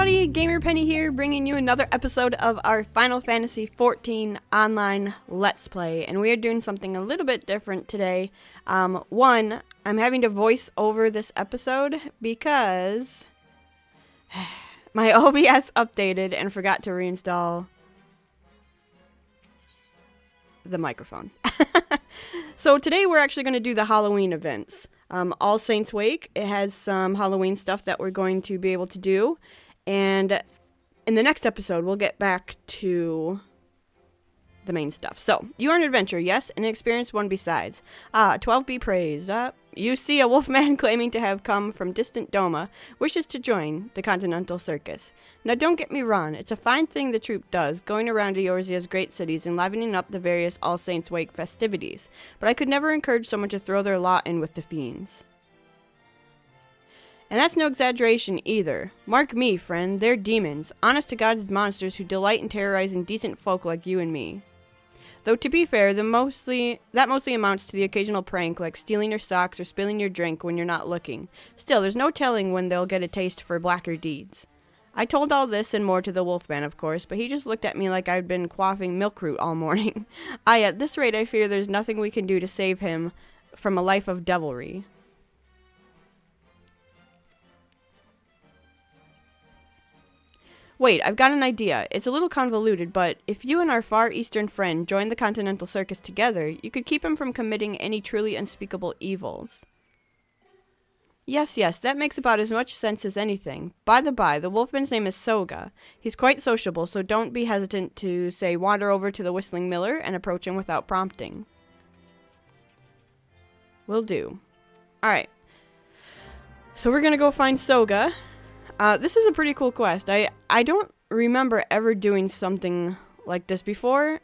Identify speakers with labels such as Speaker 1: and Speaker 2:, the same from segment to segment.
Speaker 1: everybody, GamerPenny here, bringing you another episode of our Final Fantasy XIV online Let's Play, and we are doing something a little bit different today. One, I'm having to voice over this episode because my OBS updated and forgot to reinstall the microphone. So today we're actually going to do the Halloween events. All Saints Wake, it has some Halloween stuff that we're going to be able to do. And in the next episode, we'll get back to the main stuff. So, you are an adventurer, yes, and an experienced one besides. 12 be praised. You see a wolfman claiming to have come from distant Doma, wishes to join the Continental Circus. Now, don't get me wrong, it's a fine thing the troupe does, going around to Eorzea's great cities and livening up the various All Saints Wake festivities, but I could never encourage someone to throw their lot in with the fiends. And that's no exaggeration either. Mark me, friend, they're demons, honest-to-God monsters who delight in terrorizing decent folk like you and me. Though to be fair, that mostly amounts to the occasional prank, like stealing your socks or spilling your drink when you're not looking. Still, there's no telling when they'll get a taste for blacker deeds. I told all this and more to the wolfman, of course, but he just looked at me like I'd been quaffing milk-root all morning. At this rate, I fear there's nothing we can do to save him from a life of devilry. Wait, I've got an idea. It's a little convoluted, but if you and our far eastern friend joined the Continental Circus together, you could keep him from committing any truly unspeakable evils. Yes, that makes about as much sense as anything. By the by, the wolfman's name is Soga. He's quite sociable, so don't be hesitant to, say, wander over to the Whistling Miller and approach him without prompting. Will do. Alright. So we're gonna go find Soga. This is a pretty cool quest. I don't remember ever doing something like this before,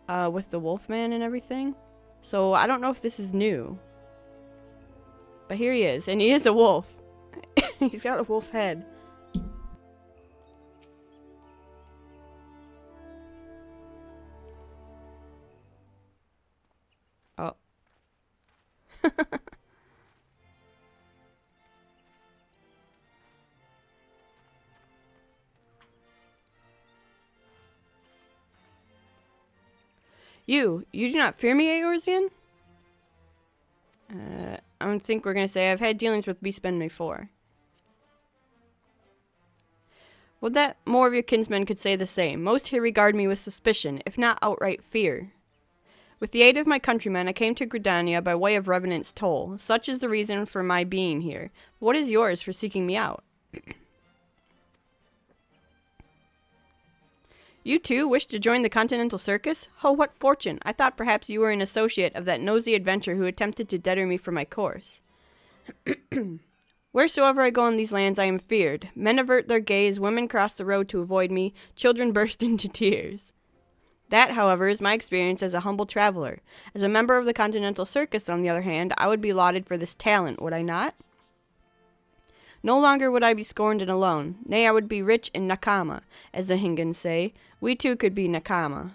Speaker 1: with the Wolfman and everything. So I don't know if this is new. But here he is, and he is a wolf. He's got a wolf head. Oh. You do not fear me, Eorzean? I don't think we're going to say I've had dealings with beastmen before. Would that more of your kinsmen could say the same. Most here regard me with suspicion, if not outright fear. With the aid of my countrymen, I came to Gridania by way of Revenant's Toll. Such is the reason for my being here. What is yours for seeking me out? You too wish to join the Continental Circus? Oh, what fortune! I thought perhaps you were an associate of that nosy adventurer who attempted to deter me from my course. Wheresoever I go in these lands, I am feared. Men avert their gaze, women cross the road to avoid me, children burst into tears. That, however, is my experience as a humble traveler. As a member of the Continental Circus, on the other hand, I would be lauded for this talent, would I not? No longer would I be scorned and alone. Nay, I would be rich in nakama, as the Hingans say. We too could be nakama.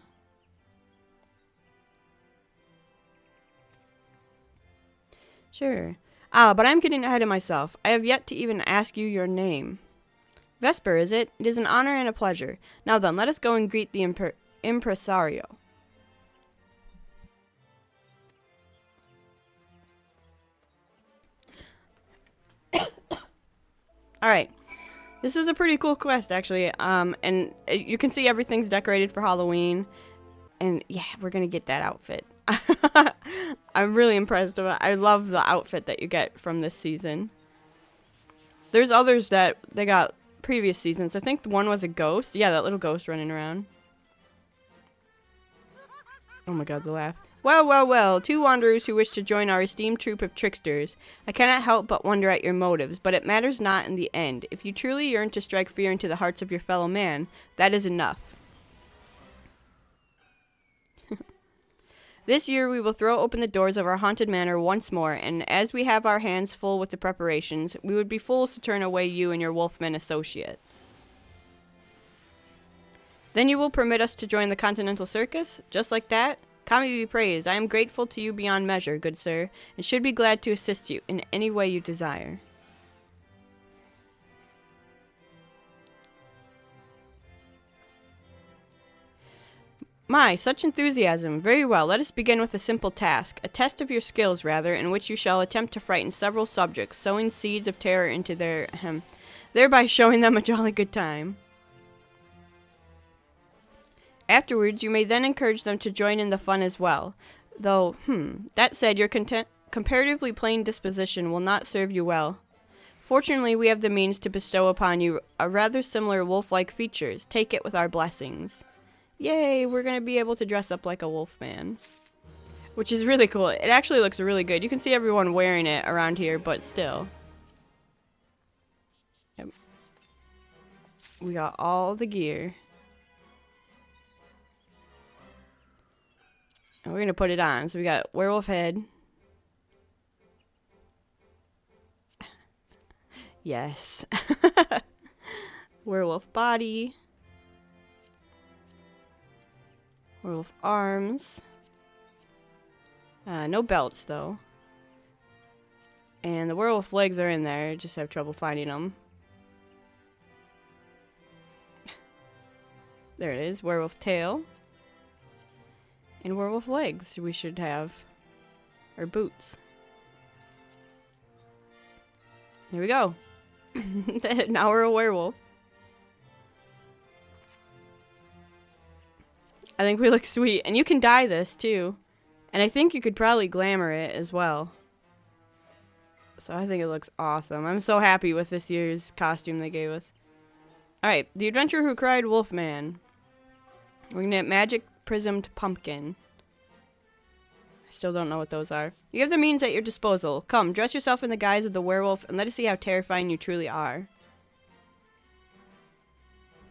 Speaker 1: Sure. But I'm getting ahead of myself. I have yet to even ask you your name. Vesper, is it? It is an honor and a pleasure. Now then, let us go and greet the impresario. Alright, this is a pretty cool quest, actually, and you can see everything's decorated for Halloween, and yeah, we're gonna get that outfit. I'm really impressed with it. I love the outfit that you get from this season. There's others that they got previous seasons. I think one was a ghost. Yeah, that little ghost running around. Oh my god, the laugh. Well, two wanderers who wish to join our esteemed troop of tricksters. I cannot help but wonder at your motives, but it matters not in the end. If you truly yearn to strike fear into the hearts of your fellow man, that is enough. This year we will throw open the doors of our haunted manor once more, and as we have our hands full with the preparations, we would be fools to turn away you and your wolfman associate. Then you will permit us to join the Continental Circus? Just like that? Kami be praised. I am grateful to you beyond measure, good sir, and should be glad to assist you in any way you desire. My, such enthusiasm. Very well, let us begin with a simple task. A test of your skills, rather, in which you shall attempt to frighten several subjects, sowing seeds of terror into their... thereby showing them a jolly good time. Afterwards, you may then encourage them to join in the fun as well. Though, that said, your comparatively plain disposition will not serve you well. Fortunately, we have the means to bestow upon you a rather similar wolf-like features. Take it with our blessings. Yay, we're going to be able to dress up like a wolf man. Which is really cool. It actually looks really good. You can see everyone wearing it around here, but still. Yep. We got all the gear. And we're going to put it on. So we got werewolf head. Yes. Werewolf body. Werewolf arms. No belts, though. And the werewolf legs are in there. Just have trouble finding them. There it is. Werewolf tail. And werewolf legs we should have. Or boots. Here we go. Now we're a werewolf. I think we look sweet. And you can dye this, too. And I think you could probably glamour it as well. So I think it looks awesome. I'm so happy with this year's costume they gave us. Alright, the adventurer who cried Wolfman. We're gonna get magic prismed pumpkin. I still don't know what those are. You have the means at your disposal. Come, dress yourself in the guise of the werewolf and let us see how terrifying you truly are.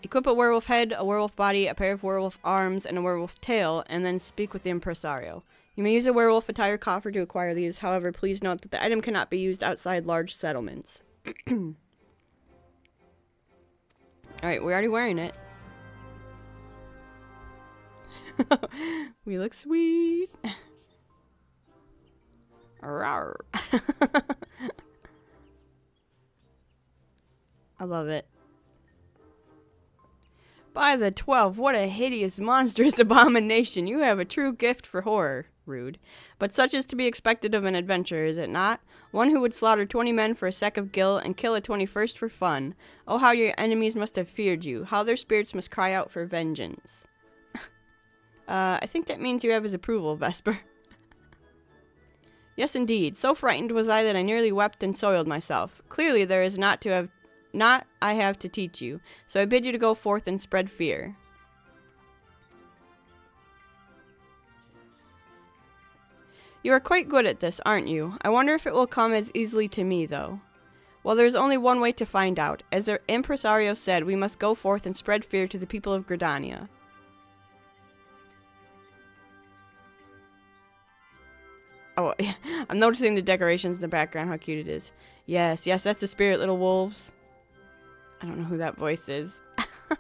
Speaker 1: Equip a werewolf head, a werewolf body, a pair of werewolf arms, and a werewolf tail, and then speak with the impresario. You may use a werewolf attire coffer to acquire these. However, please note that the item cannot be used outside large settlements. Alright, we're already wearing it. We look sweet. Rawr. I love it. By the 12, what a hideous, monstrous abomination. You have a true gift for horror. Rude. But such is to be expected of an adventurer, is it not? One who would slaughter 20 men for a sack of gil and kill a 21st for fun. Oh, how your enemies must have feared you. How their spirits must cry out for vengeance. I think that means you have his approval, Vesper. Yes, indeed. So frightened was I that I nearly wept and soiled myself. Clearly there is not I have to teach you, so I bid you to go forth and spread fear. You are quite good at this, aren't you? I wonder if it will come as easily to me, though. Well, there's only one way to find out. As the impresario said, we must go forth and spread fear to the people of Gridania. Oh, I'm noticing the decorations in the background, how cute it is. Yes, yes, that's the spirit little wolves. I don't know who that voice is.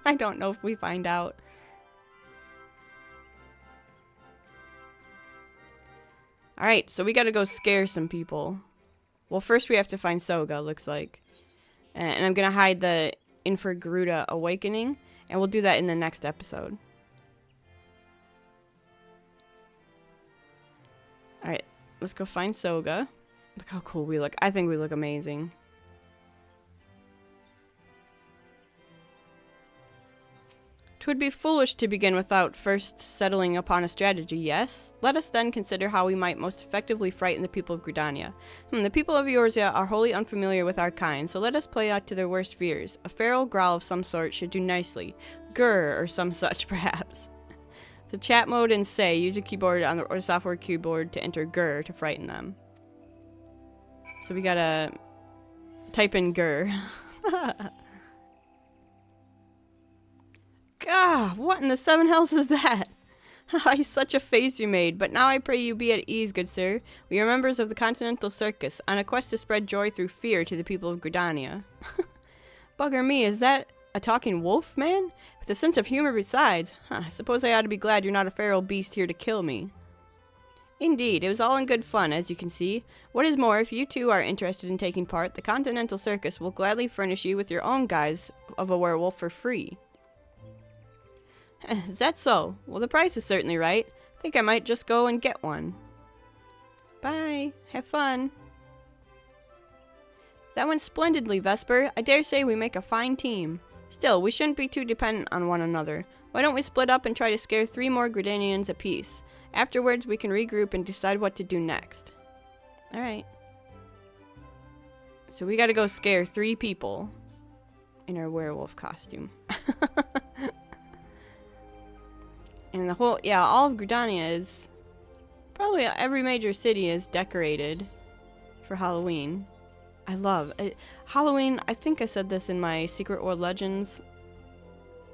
Speaker 1: I don't know if we find out. Alright, so we gotta go scare some people. Well, first we have to find Soga, looks like. And I'm gonna hide the Infergaruda Awakening, and we'll do that in the next episode. Alright, let's go find Soga. Look how cool we look. I think we look amazing. Twould be foolish to begin without first settling upon a strategy, yes? Let us then consider how we might most effectively frighten the people of Gridania. The people of Eorzea are wholly unfamiliar with our kind, so let us play out to their worst fears. A feral growl of some sort should do nicely. Grr, or some such, perhaps. The chat mode and say, use your keyboard on or software keyboard to enter grr to frighten them. So we gotta type in grr. God, what in the seven hells is that? Such a face you made, but now I pray you be at ease, good sir. We are members of the Continental Circus, on a quest to spread joy through fear to the people of Gridania. Bugger me, is that a talking wolf, man? With a sense of humor besides. I suppose I ought to be glad you're not a feral beast here to kill me. Indeed, it was all in good fun, as you can see. What is more, if you two are interested in taking part, the Continental Circus will gladly furnish you with your own guise of a werewolf for free. Is that so? Well, the price is certainly right. I think I might just go and get one. Bye. Have fun. That went splendidly, Vesper. I dare say we make a fine team. Still, we shouldn't be too dependent on one another. Why don't we split up and try to scare 3 more Gridanians apiece? Afterwards, we can regroup and decide what to do next. Alright. So we gotta go scare 3 people in our werewolf costume. And the whole, yeah, all of Gridania is, probably every major city is decorated for Halloween. I love it. Halloween, I think I said this in my Secret World Legends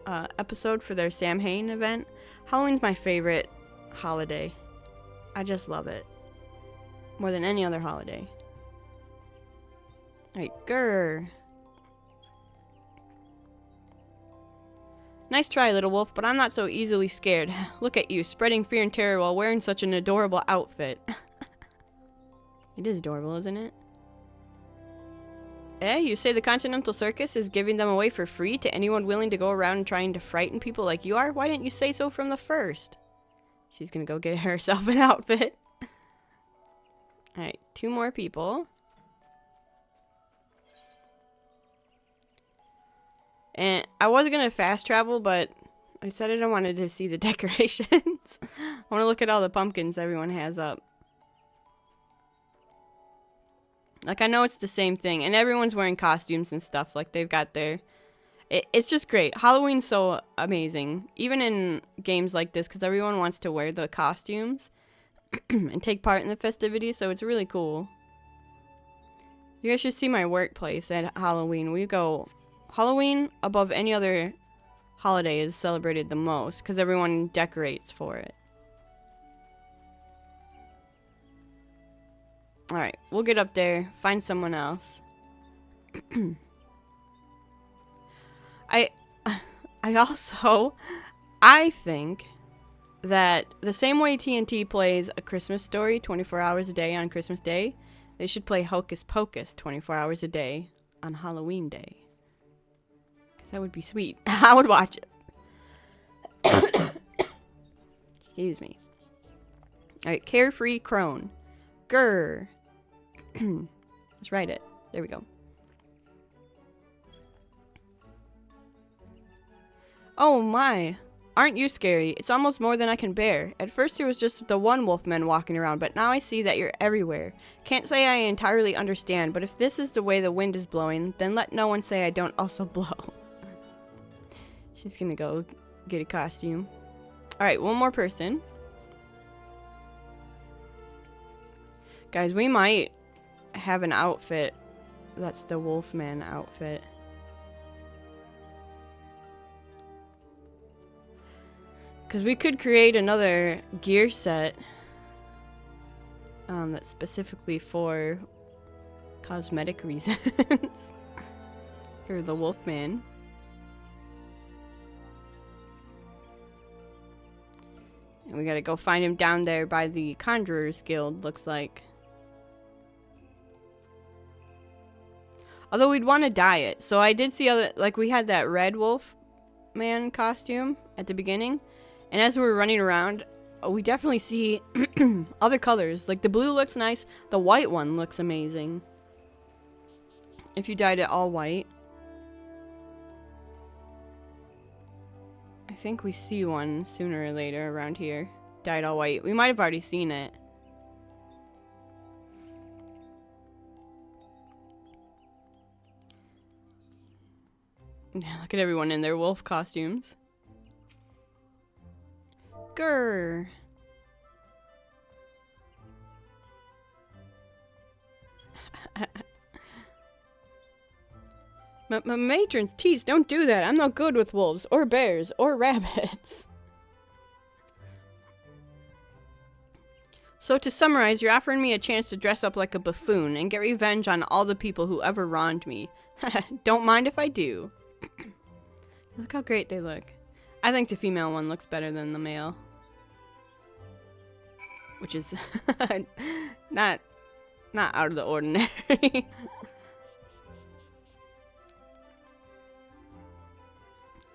Speaker 1: episode for their Samhain event. Halloween's my favorite holiday. I just love it. More than any other holiday. Alright, grr. Nice try, little wolf, but I'm not so easily scared. Look at you, spreading fear and terror while wearing such an adorable outfit. It is adorable, isn't it? Eh, you say the Continental Circus is giving them away for free to anyone willing to go around and trying to frighten people like you are? Why didn't you say so from the first? She's gonna go get herself an outfit. Alright, 2 more people. And I was gonna fast travel, but I decided I wanted to see the decorations. I want to look at all the pumpkins everyone has up. Like, I know it's the same thing, and everyone's wearing costumes and stuff. Like, they've got their... It's just great. Halloween's so amazing. Even in games like this, because everyone wants to wear the costumes and take part in the festivities, so it's really cool. You guys should see my workplace at Halloween. We go... Halloween, above any other holiday, is celebrated the most, because everyone decorates for it. Alright, we'll get up there, find someone else. I think that the same way TNT plays A Christmas Story 24 hours a day on Christmas Day, they should play Hocus Pocus 24 hours a day on Halloween Day. Because that would be sweet. I would watch it. Excuse me. Alright, Carefree Crone. Grr. Let's write it. There we go. Oh my. Aren't you scary? It's almost more than I can bear. At first there was just the one wolfman walking around, but now I see that you're everywhere. Can't say I entirely understand, but if this is the way the wind is blowing, then let no one say I don't also blow. She's gonna go get a costume. Alright, one more person. Guys, we might have an outfit that's the Wolfman outfit. Because we could create another gear set that's specifically for cosmetic reasons for the Wolfman. And we gotta go find him down there by the Conjurer's Guild, looks like. Although we'd want to dye it. So I did see other, like we had that red wolf man costume at the beginning. And as we were running around, we definitely see other colors. Like the blue looks nice. The white one looks amazing. If you dyed it all white. I think we see one sooner or later around here. Dyed all white. We might have already seen it. Look at everyone in their wolf costumes. Grr. Matrons, tease, don't do that. I'm not good with wolves, or bears, or rabbits. So to summarize, you're offering me a chance to dress up like a buffoon and get revenge on all the people who ever wronged me. Don't mind if I do. Look how great they look. I think the female one looks better than the male. Which is not out of the ordinary.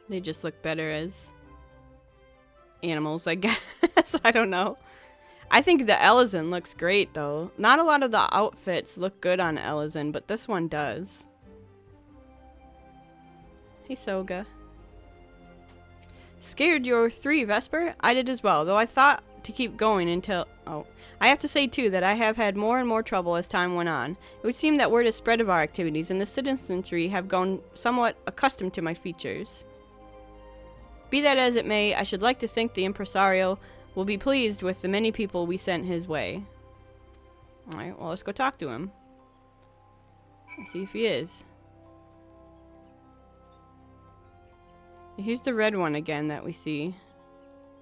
Speaker 1: They just look better as animals, I guess. I don't know. I think the Ellison looks great, though. Not a lot of the outfits look good on Ellison, but this one does. Hey, Soga. Scared you're 3, Vesper? I did as well, though I thought to keep going until... Oh. I have to say, too, that I have had more and more trouble as time went on. It would seem that word has spread of our activities, and the citizenry have grown somewhat accustomed to my features. Be that as it may, I should like to think the impresario will be pleased with the many people we sent his way. Alright, well, let's go talk to him. Let's see if he is. Here's the red one again that we see.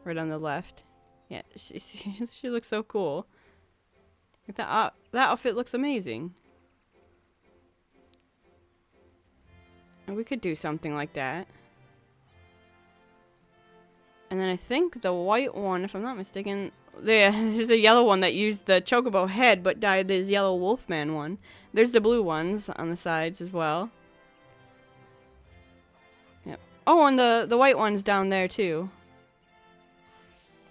Speaker 1: Right on the left. Yeah, she looks so cool. That outfit looks amazing. And we could do something like that. And then I think the white one, if I'm not mistaken, there's a yellow one that used the chocobo head but dyed this yellow wolfman one. There's the blue ones on the sides as well. Yep. Oh, and the white one's down there too.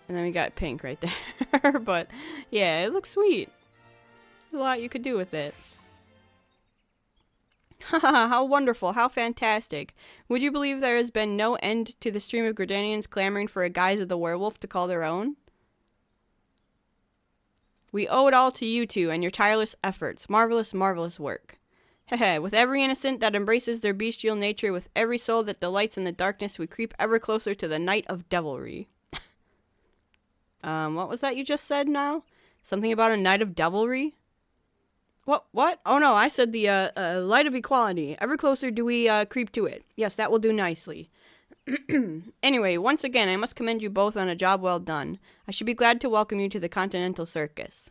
Speaker 1: And then we got pink right there. But yeah, it looks sweet. There's a lot you could do with it. Haha, how wonderful, how fantastic. Would you believe there has been no end to the stream of Gridanians clamoring for a guise of the werewolf to call their own? We owe it all to you two and your tireless efforts. Marvelous, marvelous work. Hehe, with every innocent that embraces their bestial nature, with every soul that delights in the darkness, we creep ever closer to the night of devilry. What was that you just said now? Something about a night of devilry? What? Oh no, I said the, light of equality. Ever closer do we, creep to it. Yes, that will do nicely. Anyway, once again, I must commend you both on a job well done. I should be glad to welcome you to the Continental Circus.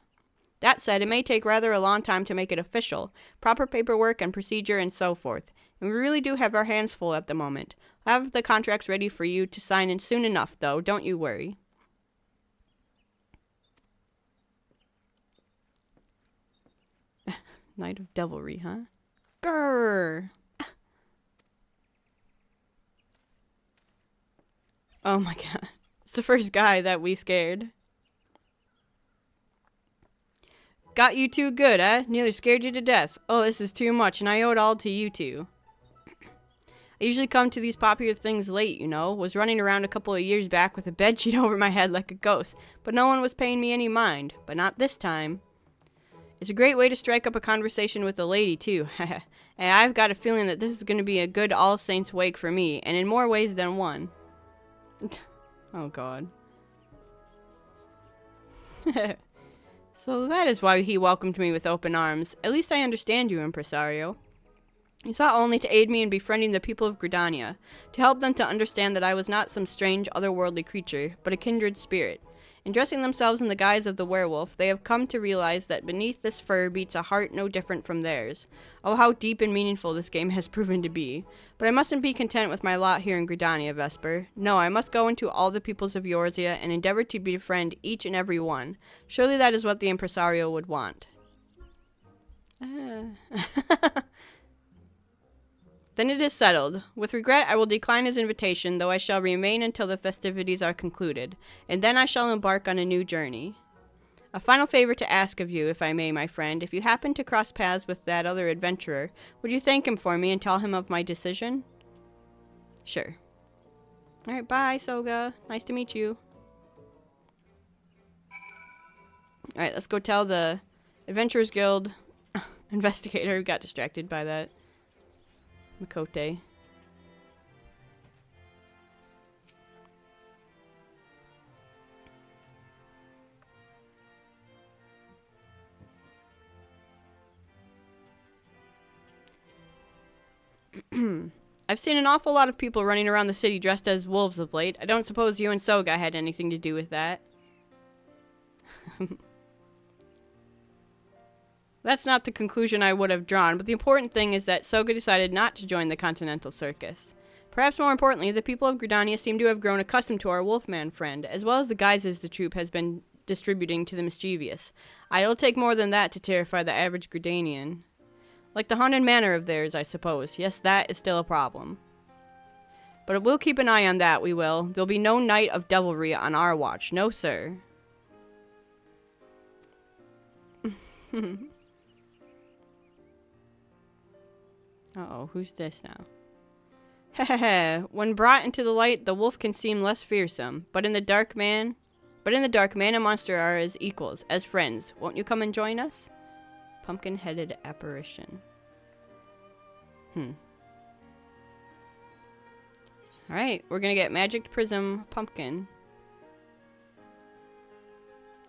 Speaker 1: That said, it may take rather a long time to make it official. Proper paperwork and procedure and so forth. And we really do have our hands full at the moment. I'll have the contracts ready for you to sign in soon enough, though. Don't you worry. Night of devilry, huh? Grrr! Oh my god. It's the first guy that we scared. Got you too good, eh? Nearly scared you to death. Oh, this is too much, and I owe it all to you two. I usually come to these popular things late, you know. Was running around a couple of years back with a bedsheet over my head like a ghost, but no one was paying me any mind. But not this time. It's a great way to strike up a conversation with a lady, too. And I've got a feeling that this is going to be a good All Saints wake for me, and in more ways than one. Oh, God. So that is why he welcomed me with open arms. At least I understand you, impresario. You sought only to aid me in befriending the people of Gridania, to help them to understand that I was not some strange, otherworldly creature, but a kindred spirit. In dressing themselves in the guise of the werewolf, they have come to realize that beneath this fur beats a heart no different from theirs. Oh, how deep and meaningful this game has proven to be. But I mustn't be content with my lot here in Gridania, Vesper. No, I must go into all the peoples of Eorzea and endeavor to befriend each and every one. Surely that is what the impresario would want. Then it is settled. With regret, I will decline his invitation, though I shall remain until the festivities are concluded, and then I shall embark on a new journey. A final favor to ask of you, if I may, my friend. If you happen to cross paths with that other adventurer, would you thank him for me and tell him of my decision? Sure. Alright, bye, Soga. Nice to meet you. Alright, let's go tell the Adventurers Guild investigator who got distracted by that. Makote. I've seen an awful lot of people running around the city dressed as wolves of late. I don't suppose you and Soga had anything to do with that. That's not the conclusion I would have drawn, but the important thing is that Soga decided not to join the Continental Circus. Perhaps more importantly, the people of Gridania seem to have grown accustomed to our wolfman friend, as well as the guises the troupe has been distributing to the mischievous. It'll take more than that to terrify the average Gridanian. Like the haunted manor of theirs, I suppose. Yes, that is still a problem. But we'll keep an eye on that, we will. There'll be no night of devilry on our watch. No, sir. Uh-oh, who's this now? Hehehe. When brought into the light, the wolf can seem less fearsome. But in the dark, man and monster are as equals, as friends. Won't you come and join us? Pumpkin-headed apparition. Alright, we're gonna get Magic Prism Pumpkin.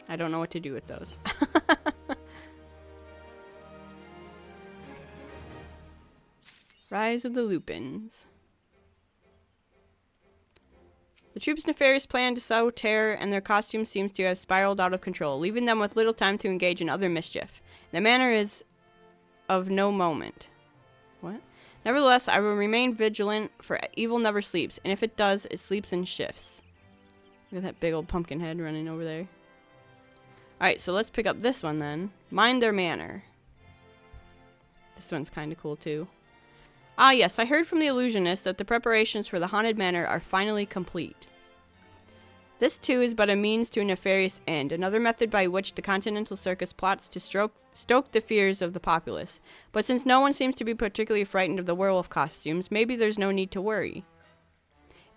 Speaker 1: I don't know what to do with those. Rise of the Lupins. The troops' nefarious plan to sow terror and their costume seems to have spiraled out of control, leaving them with little time to engage in other mischief. The manor is of no moment. What? Nevertheless, I will remain vigilant, for evil never sleeps, and if it does, it sleeps in shifts. Look at that big old pumpkin head running over there. Alright, so let's pick up this one then. Mind their manor. This one's kind of cool too. Ah yes, I heard from the illusionist that the preparations for the haunted manor are finally complete. This too is but a means to a nefarious end, another method by which the Continental Circus plots to stoke the fears of the populace. But since no one seems to be particularly frightened of the werewolf costumes, maybe there's no need to worry.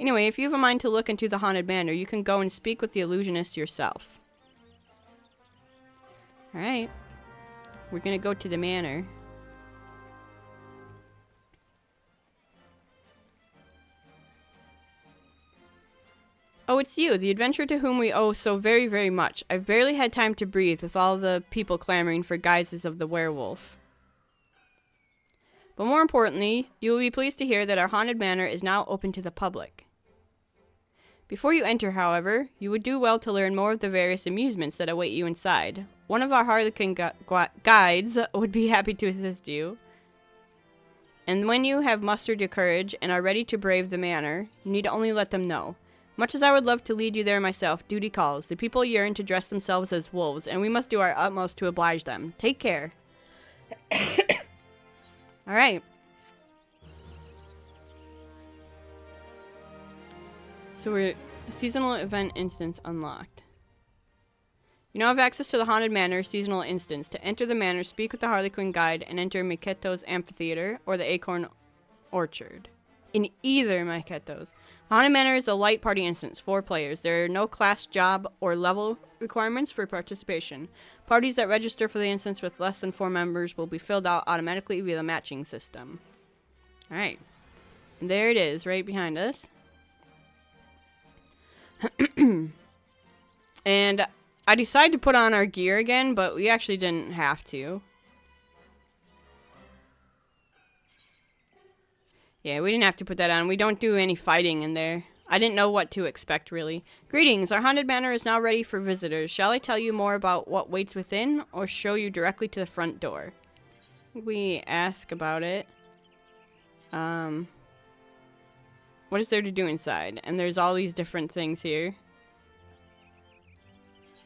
Speaker 1: Anyway, if you have a mind to look into the haunted manor, you can go and speak with the illusionist yourself. Alright. We're gonna go to the manor. Oh, it's you, the adventurer to whom we owe so very, very much. I've barely had time to breathe with all the people clamoring for guises of the werewolf. But more importantly, you will be pleased to hear that our haunted manor is now open to the public. Before you enter, however, you would do well to learn more of the various amusements that await you inside. One of our Harlequin guides would be happy to assist you. And when you have mustered your courage and are ready to brave the manor, you need only let them know. Much as I would love to lead you there myself, duty calls. The people yearn to dress themselves as wolves, and we must do our utmost to oblige them. Take care. Alright. So we're... Seasonal event instance unlocked. You now have access to the Haunted Manor seasonal instance. To enter the manor, speak with the Harlequin guide and enter Miketo's Amphitheater or the Acorn Orchard. In either Miketo's. Haunted Manor is a light party instance, 4 players. There are no class, job, or level requirements for participation. Parties that register for the instance with less than 4 members will be filled out automatically via the matching system. Alright. And there it is, right behind us. And I decided to put on our gear again, but we actually didn't have to. Yeah, we didn't have to put that on. We don't do any fighting in there. I didn't know what to expect, really. Greetings, our haunted manor is now ready for visitors. Shall I tell you more about what waits within, or show you directly to the front door? We ask about it. What is there to do inside? And there's all these different things here.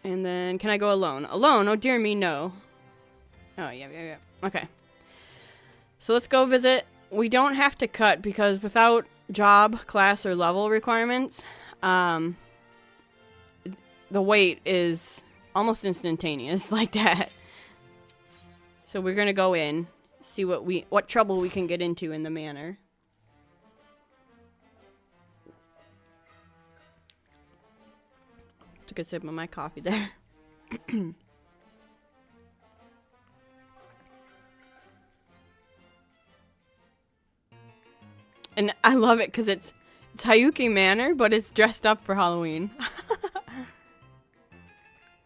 Speaker 1: And then, can I go alone? Alone? Oh, dear me, no. Oh, yeah. Okay. So let's go visit. We don't have to cut because without job, class, or level requirements, the wait is almost instantaneous like that. So we're gonna go in, see what trouble we can get into in the manor. Took a sip of my coffee there. And I love it because it's Hayuki Manor, but it's dressed up for Halloween.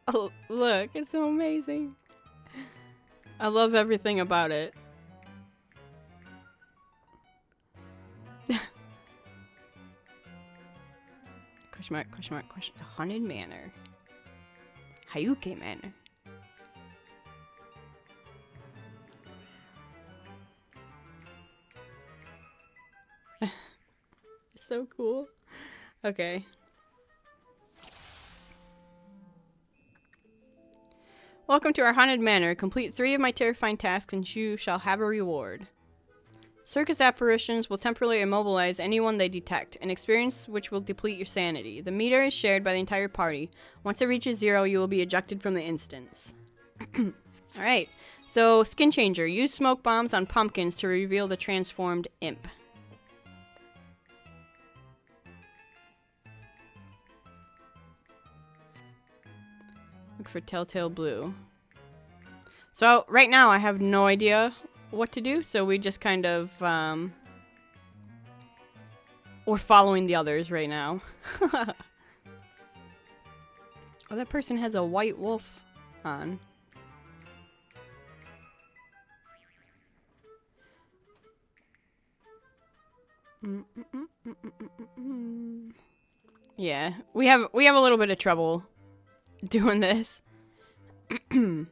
Speaker 1: Oh, look, it's so amazing. I love everything about it. Question mark. The Haunted Manor. Hayuki Manor. So cool. Okay. Welcome to our haunted manor. Complete 3 of my terrifying tasks and you shall have a reward. Circus apparitions will temporarily immobilize anyone they detect, an experience which will deplete your sanity. The meter is shared by the entire party. Once it reaches 0, you will be ejected from the instance. Alright, so skin changer. Use smoke bombs on pumpkins to reveal the transformed imp. Look for telltale blue. So right now I have no idea what to do, so we just kind of we're following the others right now. Oh, that person has a white wolf on. Yeah, we have a little bit of trouble doing this. Because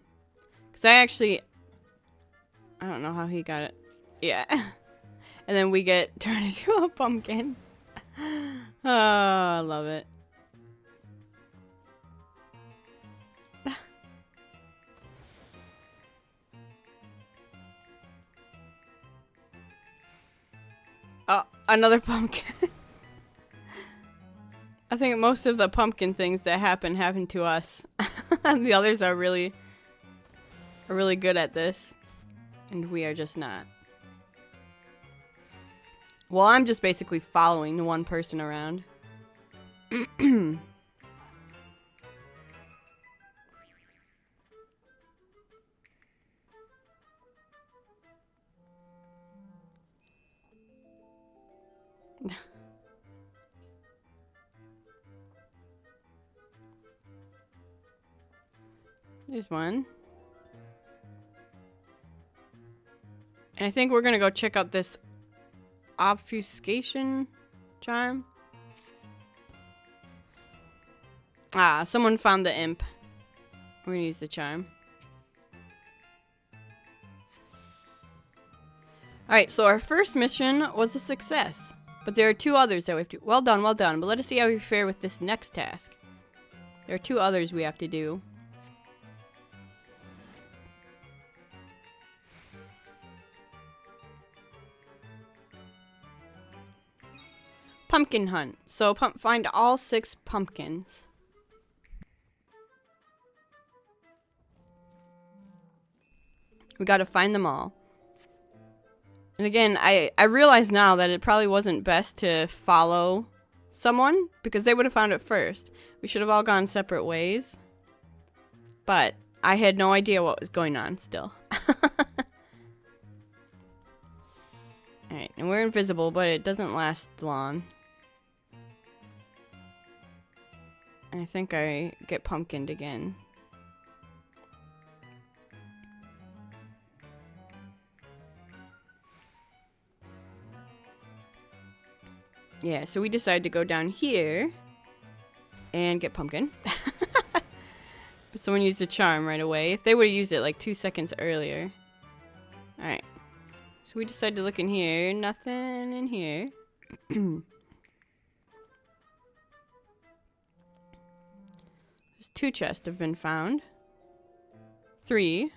Speaker 1: I don't know how he got it. Yeah. And then we get turned into a pumpkin. Oh, I love it. Oh, another pumpkin. I think most of the pumpkin things that happen to us. The others are really good at this. And we are just not. Well, I'm just basically following the one person around. There's one. And I think we're gonna go check out this obfuscation charm. Ah, someone found the imp. We're gonna use the charm. Alright, so our first mission was a success. But there are 2 others that we have to... Well done, well done. But let us see how we fare with this next task. There are 2 others we have to do. Pumpkin hunt. So find all 6 pumpkins. We gotta find them all. And again, I realize now that it probably wasn't best to follow someone because they would have found it first. We should have all gone separate ways. But I had no idea what was going on still. Alright, and we're invisible, but it doesn't last long. I think I get pumpkined again. Yeah, so we decided to go down here and get pumpkin. But someone used the charm right away. If they would have used it like 2 seconds earlier. Alright. So we decided to look in here. Nothing in here. There's 2 chests have been found. 3.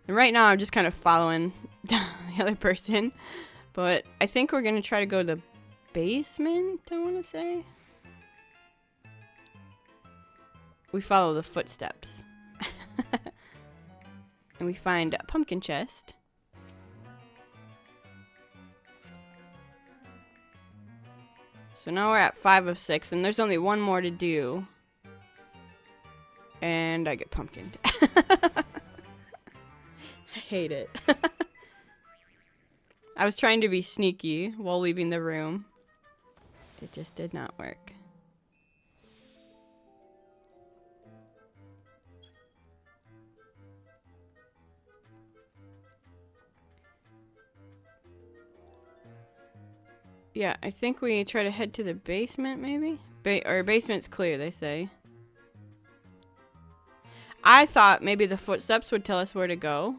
Speaker 1: And right now I'm just kind of following the other person. But I think we're going to try to go to the basement, I want to say. We follow the footsteps. And we find a pumpkin chest. So now we're at 5 of 6, and there's only 1 more to do. And I get pumpkined. I hate it. I was trying to be sneaky while leaving the room. It just did not work. Yeah, I think we try to head to the basement, maybe? Or basement's clear, they say. I thought maybe the footsteps would tell us where to go,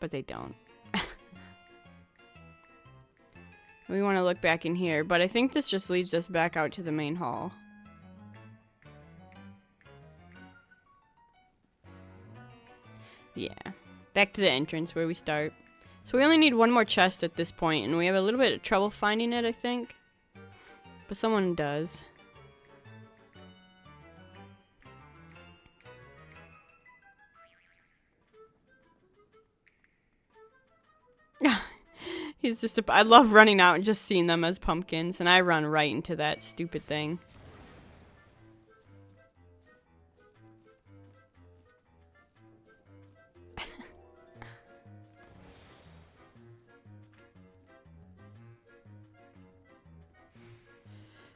Speaker 1: but they don't. We want to look back in here, but I think this just leads us back out to the main hall. Yeah, back to the entrance where we start. So we only need one more chest at this point, and we have a little bit of trouble finding it, I think. But someone does. He's just I love running out and just seeing them as pumpkins, and I run right into that stupid thing.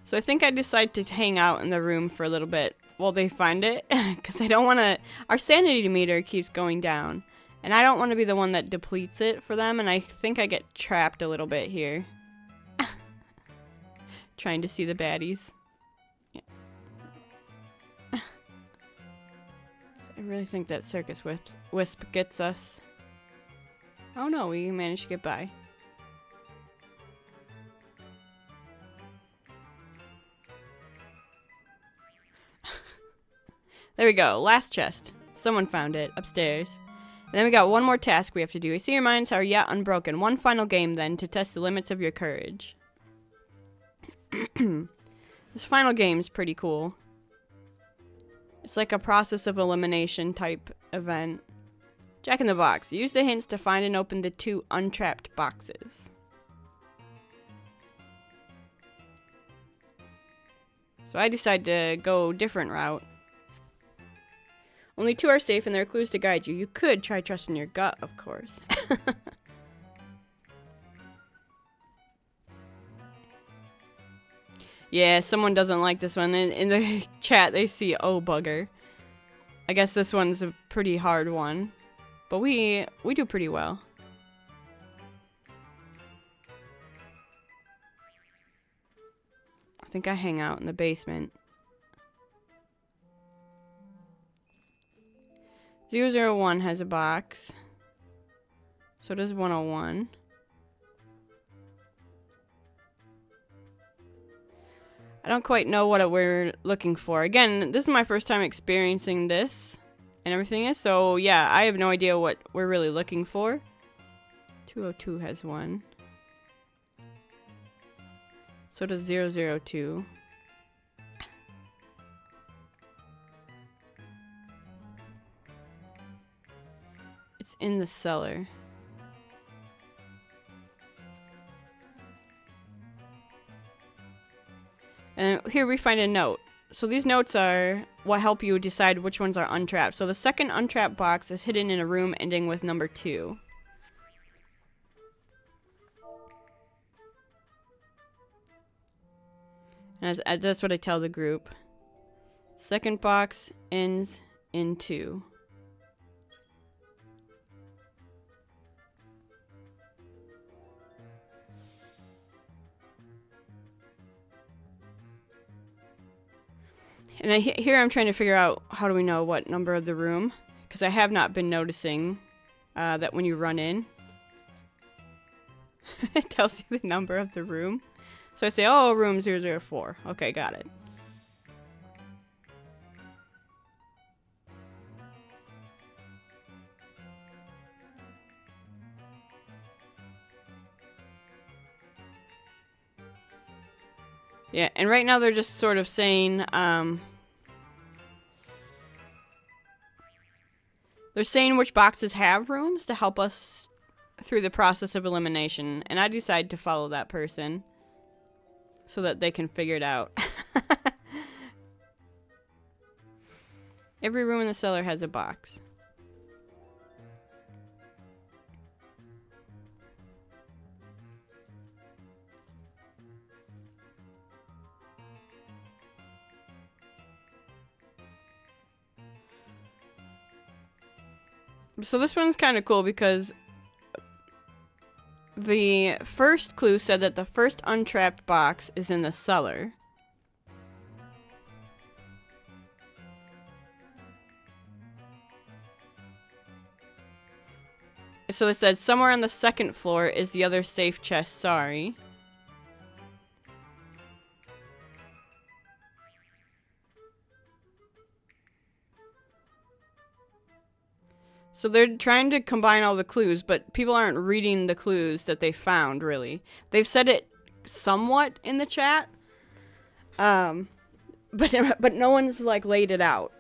Speaker 1: So I think I decide to hang out in the room for a little bit while they find it, because I don't want to... Our sanity meter keeps going down, and I don't want to be the one that depletes it for them, and I think I get trapped a little bit here. Trying to see the baddies. Yeah. I really think that circus wisp gets us. Oh no, we managed to get by. There we go, last chest. Someone found it, upstairs. And then we got one more task we have to do. I see your minds are yet unbroken. One final game, then, to test the limits of your courage. This final game is pretty cool. It's like a process of elimination type event. Jack in the Box. Use the hints to find and open the 2 untrapped boxes. So I decide to go a different route. Only 2 are safe and there are clues to guide you. You could try trusting your gut, of course. Yeah, someone doesn't like this one. In the chat, they see, oh, bugger. I guess this one's a pretty hard one. But we do pretty well. I think I hang out in the basement. 001 has a box. So does 101. I don't quite know what we're looking for. Again, this is my first time experiencing this and everything is. So yeah, I have no idea what we're really looking for. 202 has one. So does 002. It's in the cellar. And here we find a note. So these notes are what help you decide which ones are untrapped. So the second untrapped box is hidden in a room ending with number 2. And that's what I tell the group. Second box ends in 2. And here I'm trying to figure out how do we know what number of the room, because I have not been noticing that when you run in, it tells you the number of the room. So I say, oh, room 004. Okay, got it. Yeah, and right now they're just sort of saying, they're saying which boxes have rooms to help us through the process of elimination, and I decide to follow that person so that they can figure it out. Every room in the cellar has a box. So this one's kind of cool because the first clue said that the first untrapped box is in the cellar. So they said somewhere on the second floor is the other safe chest, sorry. So they're trying to combine all the clues, but people aren't reading the clues that they found, really. They've said it somewhat in the chat, but no one's, like, laid it out.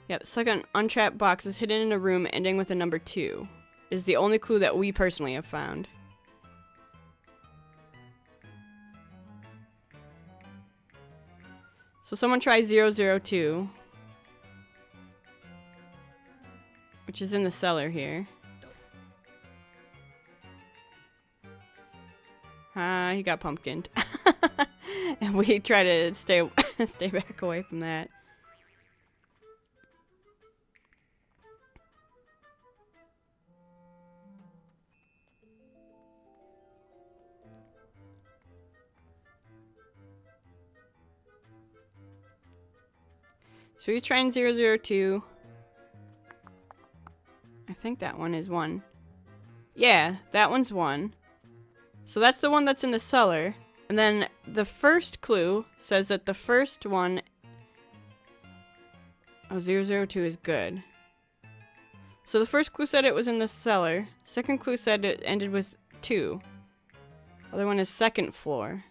Speaker 1: Yep, second untrapped box is hidden in a room ending with a number 2. Is the only clue that we personally have found. So someone try 002. Which is in the cellar here. He got pumpkined. And we try to stay back away from that. So he's trying 002. I think that one is 1. Yeah, that one's 1. So that's the one that's in the cellar. And then the first clue says that the first one... Oh, 002 is good. So the first clue said it was in the cellar. Second clue said it ended with 2. Other one is second floor.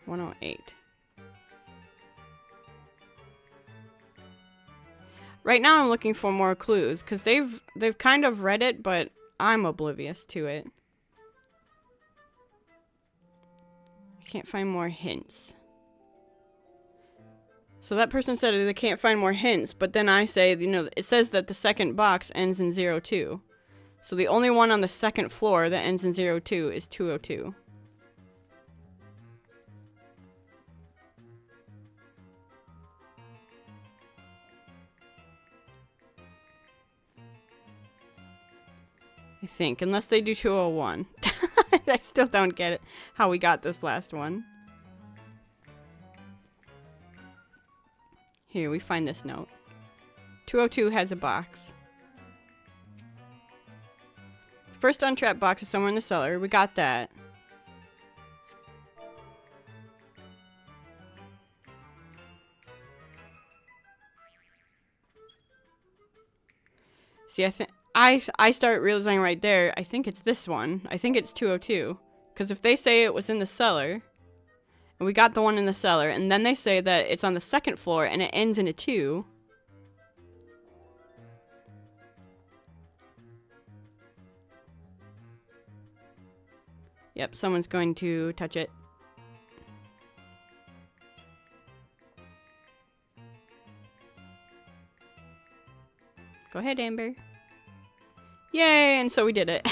Speaker 1: $108. Right now I'm looking for more clues because they've kind of read it, but I'm oblivious to it. I can't find more hints. So that person said they can't find more hints, but then I say, you know, it says that the second box ends in 02. So the only one on the second floor that ends in 02 is 202. I think, unless they do 201. I still don't get it, how we got this last one. Here, we find this note. 202 has a box. First untrapped box is somewhere in the cellar. We got that. See, I start realizing right there, I think it's this one. I think it's 202. Because if they say it was in the cellar, and we got the one in the cellar, and then they say that it's on the second floor, and it ends in a 2. Yep, someone's going to touch it. Go ahead, Amber. Yay, and so we did it.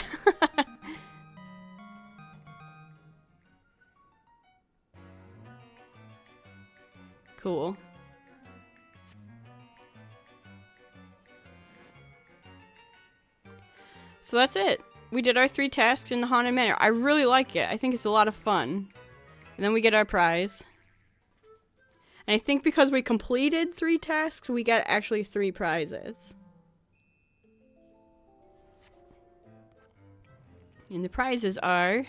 Speaker 1: Cool. So that's it. We did our 3 tasks in the Haunted Manor. I really like it. I think it's a lot of fun. And then we get our prize. And I think because we completed 3 tasks, we get actually 3 prizes. And the prizes are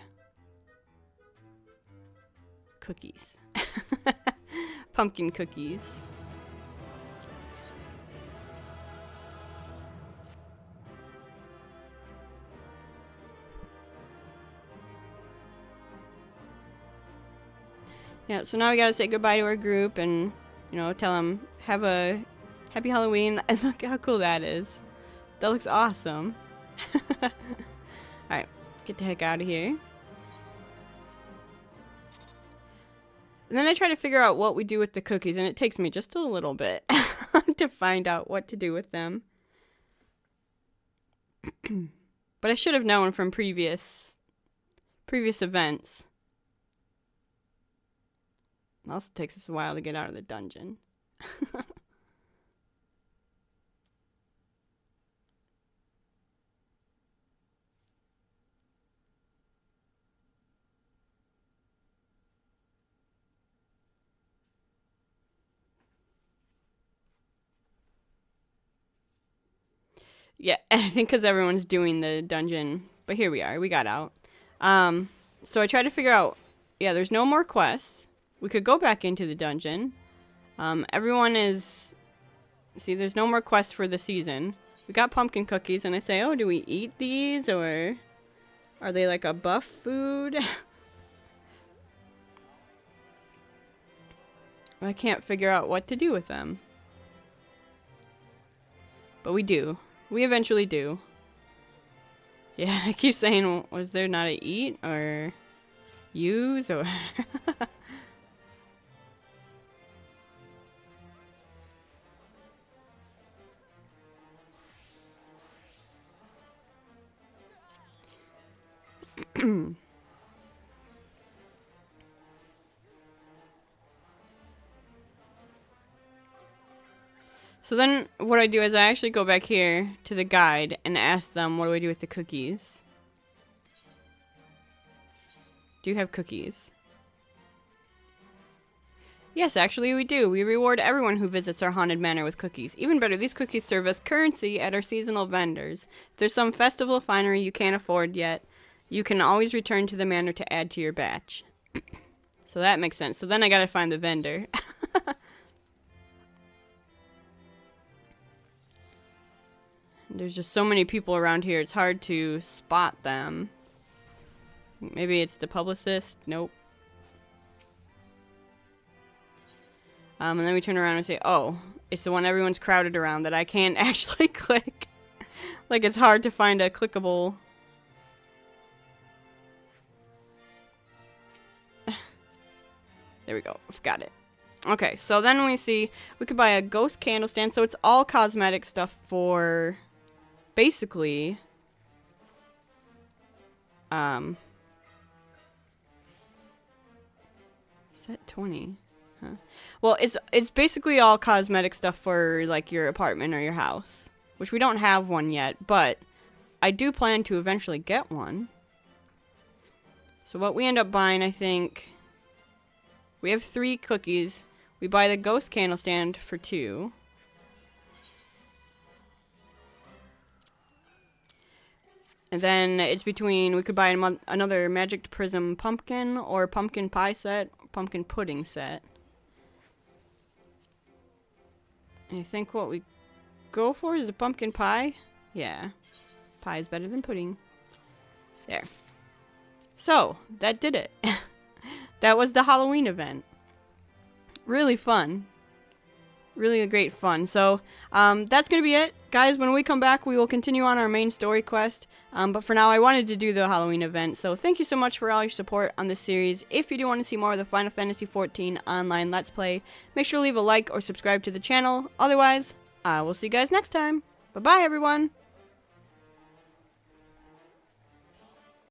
Speaker 1: cookies. Pumpkin cookies. Yeah, so now we gotta say goodbye to our group and, you know, tell them, have a happy Halloween. Look how cool that is. That looks awesome. Alright, let's get the heck out of here. And then I try to figure out what we do with the cookies, and it takes me just a little bit to find out what to do with them. But I should have known from previous events. It also takes us a while to get out of the dungeon. Yeah, I think because everyone's doing the dungeon. But here we are. We got out. So I tried to figure out... Yeah, there's no more quests. We could go back into the dungeon. Everyone is... See, there's no more quests for the season. We got pumpkin cookies, and I say, oh, do we eat these, or... Are they like a buff food? I can't figure out what to do with them. But we do. We eventually do. Yeah, I keep saying, was there not a eat or use or... So then what I do is I actually go back here to the guide and ask them, what do I do with the cookies? Do you have cookies? Yes, actually we do. We reward everyone who visits our haunted manor with cookies. Even better, these cookies serve as currency at our seasonal vendors. If there's some festival finery you can't afford yet, you can always return to the manor to add to your batch. So that makes sense. So then I gotta find the vendor. There's just so many people around here, it's hard to spot them. Maybe it's the publicist? Nope. And then we turn around and say, oh, it's the one everyone's crowded around that I can't actually click. Like, it's hard to find a clickable... There we go. I've got it. Okay, so then we see we could buy a ghost candle stand. So it's all cosmetic stuff for... Basically, set 20, huh? Well, it's basically all cosmetic stuff for like your apartment or your house, which we don't have one yet, but I do plan to eventually get one. So what we end up buying, I think, we have 3 cookies. We buy the ghost candle stand for 2. And then it's between, we could buy another Magic Prism pumpkin or pumpkin pie set, pumpkin pudding set. And I think what we go for is a pumpkin pie. Yeah, pie is better than pudding. There. So, that did it. That was the Halloween event. Really fun. Really great fun. So, that's going to be it. Guys, when we come back, we will continue on our main story quest. But for now, I wanted to do the Halloween event. So, thank you so much for all your support on this series. If you do want to see more of the Final Fantasy XIV online Let's Play, make sure to leave a like or subscribe to the channel. Otherwise, I will see you guys next time. Bye-bye, everyone.